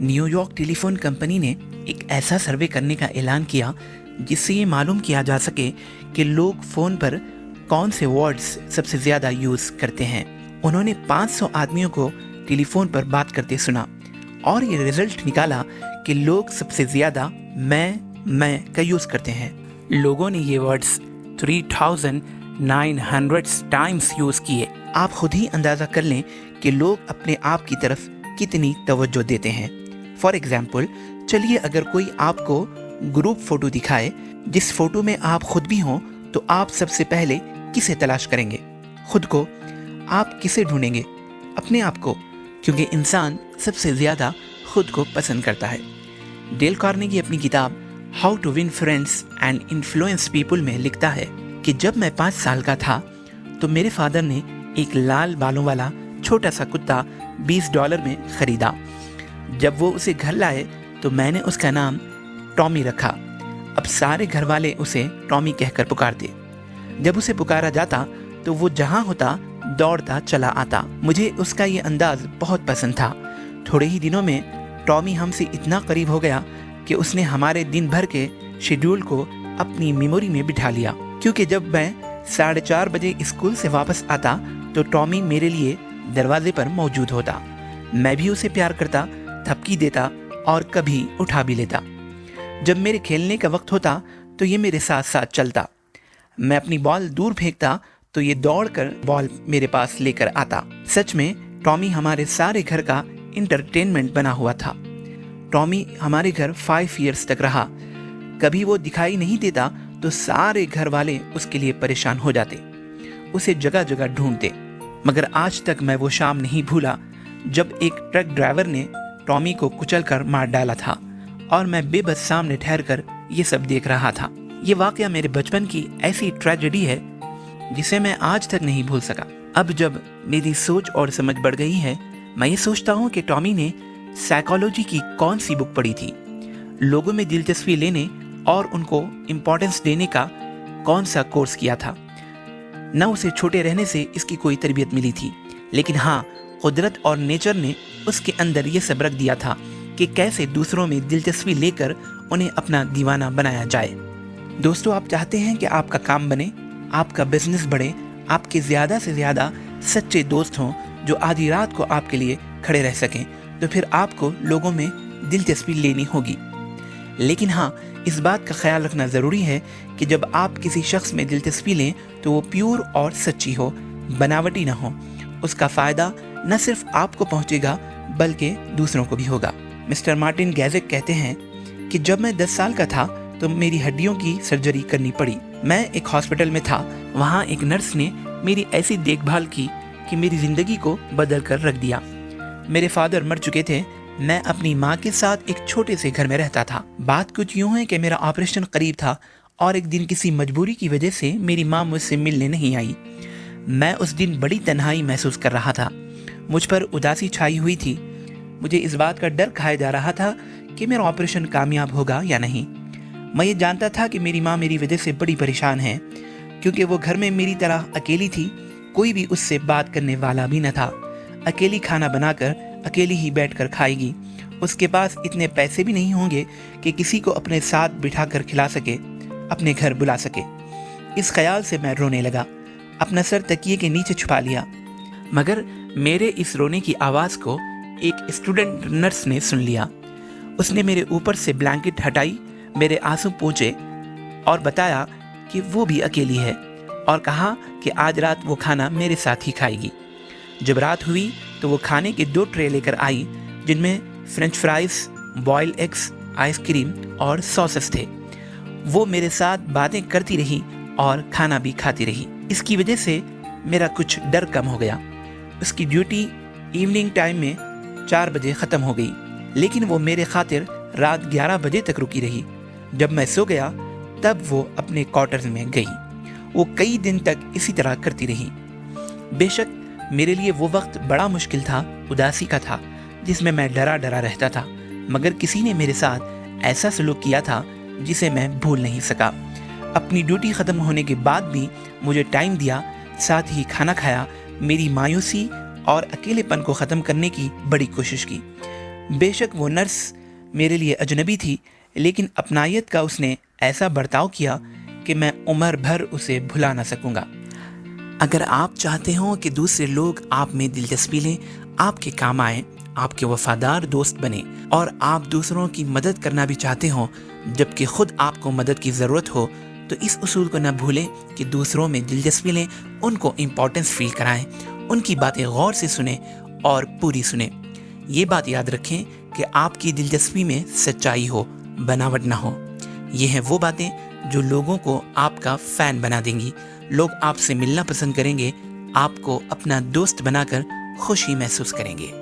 New York telephone company ने एक ऐसा सर्वे करने का ऐलान किया जिससे ये मालूम किया जा सके कि लोग फ़ोन पर कौन से वर्ड्स सबसे ज़्यादा यूज़ करते हैं। उन्होंने 500 आदमियों को टेलीफोन पर बात करते सुना और ये रिजल्ट निकाला कि लोग सबसे ज़्यादा मैं का यूज़ करते हैं। लोगों ने ये वर्ड्स 3900 टाइम्स यूज़ किए। आप खुद ही अंदाज़ा कर लें कि लोग अपने आप की तरफ कितनी तवज्जो देते हैं। फॉर एग्जाम्पल, चलिए अगर कोई आपको ग्रुप फ़ोटो दिखाए जिस फ़ोटो में आप खुद भी हों, तो आप सबसे पहले किसे तलाश करेंगे? खुद को। आप किसे ढूंढेंगे? अपने आप को, क्योंकि इंसान सबसे ज़्यादा खुद को पसंद करता है। डेल कार्नेगी अपनी किताब how to win friends and influence people में लिखता है कि जब मैं 5 साल का था तो मेरे फादर ने एक लाल बालों वाला छोटा सा कुत्ता $20 में ख़रीदा। जब वो उसे घर लाए तो मैंने उसका नाम टॉमी रखा। अब सारे घर वाले उसे टॉमी कहकर पुकारते। जब उसे पुकारा जाता तो वो जहाँ होता दौड़ता चला आता। मुझे उसका ये अंदाज बहुत पसंद था। थोड़े ही दिनों में टॉमी हमसे इतना करीब हो गया कि उसने हमारे दिन भर के शेड्यूल को अपनी मेमोरी में बिठा लिया, क्योंकि जब मैं 4:30 बजे स्कूल से वापस आता तो टॉमी मेरे लिए दरवाजे पर मौजूद होता। मैं भी उसे प्यार करता, थपकी देता और कभी उठा भी लेता। जब मेरे खेलने का वक्त होता तो ये मेरे साथ साथ चलता। मैं अपनी बॉल दूर फेंकता तो ये दौड़कर बॉल मेरे पास लेकर आता। सच में टॉमी हमारे सारे घर का इंटरटेनमेंट बना हुआ था। टॉमी हमारे घर 5 इयर्स तक रहा। कभी वो दिखाई नहीं देता तो सारे घर वाले उसके लिए परेशान हो जाते, उसे जगह जगह ढूंढते। मगर आज तक मैं वो शाम नहीं भूला जब एक ट्रक ड्राइवर ने टॉमी को कुचलकर मार डाला था और मैं बेबस सामने ठहरकर ये सब देख रहा था। ये वाकया मेरे बचपन की ऐसी ट्रेजेडी है जिसे मैं आज तक नहीं भूल सका। अब जब मेरी सोच और समझ बढ़ गई है, मैं ये सोचता हूँ कि टॉमी ने साइकोलॉजी की कौन सी बुक पढ़ी थी, लोगों में दिलचस्पी लेने और उनको इम्पोर्टेंस देने का कौन सा कोर्स किया था। न उसे छोटे रहने से इसकी कोई तरबियत मिली थी, लेकिन हाँ, कुदरत और नेचर ने उसके अंदर ये सब रख दिया था कि कैसे दूसरों में दिलचस्पी लेकर उन्हें अपना दीवाना बनाया जाए। दोस्तों, आप चाहते हैं कि आपका काम बने, आपका बिजनेस बढ़े, आपके ज़्यादा से ज़्यादा सच्चे दोस्त हों जो आधी रात को आपके लिए खड़े रह सकें, तो फिर आपको लोगों में दिलचस्पी लेनी होगी। लेकिन हाँ, इस बात का ख्याल रखना ज़रूरी है कि जब आप किसी शख्स में दिलचस्पी लें तो वो प्योर और सच्ची हो, बनावटी ना हो। उसका फ़ायदा न सिर्फ आपको पहुँचेगा बल्कि दूसरों को भी होगा। मिस्टर मार्टिन गैजेक कहते हैं कि जब मैं 10 साल का था तो मेरी हड्डियों की सर्जरी करनी पड़ी। मैं एक हॉस्पिटल में था। वहाँ एक नर्स ने मेरी ऐसी देखभाल की कि मेरी ज़िंदगी को बदल कर रख दिया। मेरे फादर मर चुके थे। मैं अपनी माँ के साथ एक छोटे से घर में रहता था। बात कुछ यूँ है कि मेरा ऑपरेशन करीब था और एक दिन किसी मजबूरी की वजह से मेरी माँ मुझसे मिलने नहीं आई। मैं उस दिन बड़ी तन्हाई महसूस कर रहा था। मुझ पर उदासी छाई हुई थी। मुझे इस बात का डर खाया जा रहा था कि मेरा ऑपरेशन कामयाब होगा या नहीं। मैं ये जानता था कि मेरी माँ मेरी वजह से बड़ी परेशान है, क्योंकि वो घर में मेरी तरह अकेली थी। कोई भी उससे बात करने वाला भी न था। अकेली खाना बनाकर अकेली ही बैठकर खाएगी। उसके पास इतने पैसे भी नहीं होंगे कि किसी को अपने साथ बिठाकर खिला सके, अपने घर बुला सके। इस ख्याल से मैं रोने लगा। अपना सर तकिए के नीचे छुपा लिया। मगर मेरे इस रोने की आवाज़ को एक स्टूडेंट नर्स ने सुन लिया। उसने मेरे ऊपर से ब्लैंकेट हटाई, मेरे आंसू पोंछे और बताया कि वो भी अकेली है, और कहा कि आज रात वो खाना मेरे साथ ही खाएगी। जब रात हुई तो वो खाने के 2 ट्रे लेकर आई, जिनमें French fries, boiled eggs, ice cream और सॉसेस थे। वो मेरे साथ बातें करती रही और खाना भी खाती रही। इसकी वजह से मेरा कुछ डर कम हो गया। उसकी ड्यूटी इवनिंग टाइम में 4 बजे ख़त्म हो गई, लेकिन वो मेरे खातिर रात 11 बजे तक रुकी रही। जब मैं सो गया तब वो अपने क्वार्टर्स में गई। वो कई दिन तक इसी तरह करती रही। बेशक मेरे लिए वो वक्त बड़ा मुश्किल था, उदासी का था, जिसमें मैं डरा डरा रहता था, मगर किसी ने मेरे साथ ऐसा सलूक किया था जिसे मैं भूल नहीं सका। अपनी ड्यूटी ख़त्म होने के बाद भी मुझे टाइम दिया, साथ ही खाना खाया, मेरी मायूसी और अकेलेपन को ख़त्म करने की बड़ी कोशिश की। बेशक वो नर्स मेरे लिए अजनबी थी, लेकिन अपनायत का उसने ऐसा बर्ताव किया कि मैं उम्र भर उसे भुला ना सकूंगा। अगर आप चाहते हो कि दूसरे लोग आप में दिलचस्पी लें, आपके काम आए, आपके वफादार दोस्त बने और आप दूसरों की मदद करना भी चाहते हो जबकि खुद आपको मदद की ज़रूरत हो, तो इस उसूल को न भूलें कि दूसरों में दिलचस्पी लें, उनको इम्पोर्टेंस फील कराएं, उनकी बातें गौर से सुने और पूरी सुने। ये बात याद रखें कि आपकी दिलचस्पी में सच्चाई हो, बनावट ना हो। ये हैं वो बातें जो लोगों को आपका फ़ैन बना देंगी। लोग आपसे मिलना पसंद करेंगे, आपको अपना दोस्त बनाकर खुशी महसूस करेंगे।